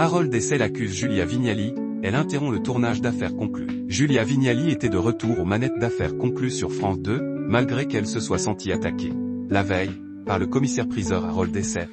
Harold Essel accuse Julia Vignali, elle interrompt le tournage d'Affaires conclues. Julia Vignali était de retour aux manettes d'Affaires conclues sur France 2, malgré qu'elle se soit sentie attaquée, la veille, par le commissaire-priseur Harold Essel,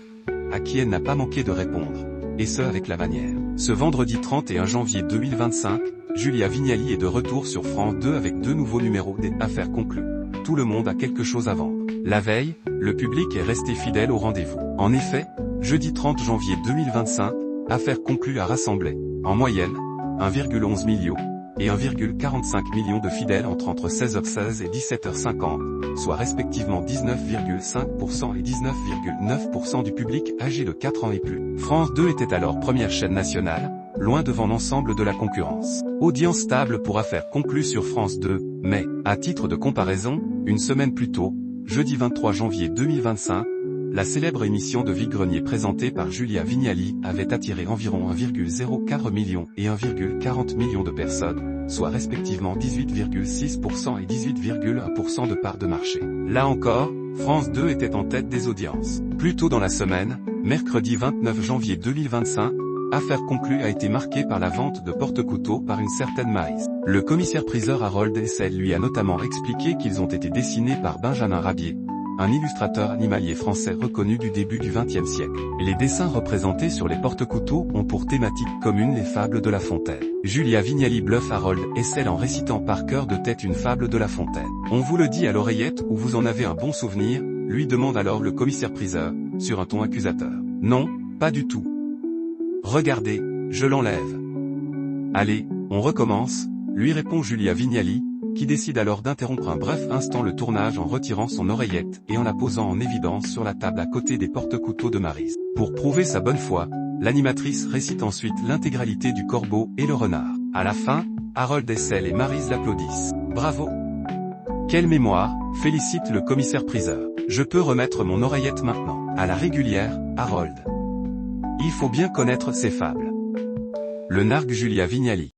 à qui elle n'a pas manqué de répondre, et ce avec la manière. Ce vendredi 31 janvier 2025, Julia Vignali est de retour sur France 2 avec 2 nouveaux numéros des Affaires conclues. Tout le monde a quelque chose à vendre. La veille, le public est resté fidèle au rendez-vous. En effet, jeudi 30 janvier 2025, Affaires conclues a rassemblé, en moyenne, 1,11 million et 1,45 million de fidèles entre 16h16 et 17h50, soit respectivement 19,5% et 19,9% du public âgé de 4 ans et plus. France 2 était alors première chaîne nationale, loin devant l'ensemble de la concurrence. Audience stable pour Affaires conclues sur France 2, mais, à titre de comparaison, une semaine plus tôt, jeudi 23 janvier 2025, la célèbre émission de vide-grenier présentée par Julia Vignali avait attiré environ 1,04 million et 1,40 million de personnes, soit respectivement 18,6% et 18,1% de part de marché. Là encore, France 2 était en tête des audiences. Plus tôt dans la semaine, mercredi 29 janvier 2025, Affaires conclues a été marquée par la vente de porte-couteaux par une certaine Maryse. Le commissaire-priseur Harold Essel lui a notamment expliqué qu'ils ont été dessinés par Benjamin Rabier, un illustrateur animalier français reconnu du début du XXe siècle. Les dessins représentés sur les porte-couteaux ont pour thématique commune les fables de La Fontaine. Julia Vignali bluffe Harold Essel en récitant par cœur de tête une fable de La Fontaine. On vous le dit à l'oreillette ou vous en avez un bon souvenir, lui demande alors le commissaire-priseur, sur un ton accusateur. Non, pas du tout. Regardez, je l'enlève. Allez, on recommence, lui répond Julia Vignali, qui décide alors d'interrompre un bref instant le tournage en retirant son oreillette et en la posant en évidence sur la table à côté des porte-couteaux de Maryse. Pour prouver sa bonne foi, l'animatrice récite ensuite l'intégralité du Corbeau et le Renard. À la fin, Harold Essel et Maryse l'applaudissent. Bravo! Quelle mémoire, félicite le commissaire-priseur. Je peux remettre mon oreillette maintenant. À la régulière, Harold. Il faut bien connaître ses fables. Le nargue Julia Vignali.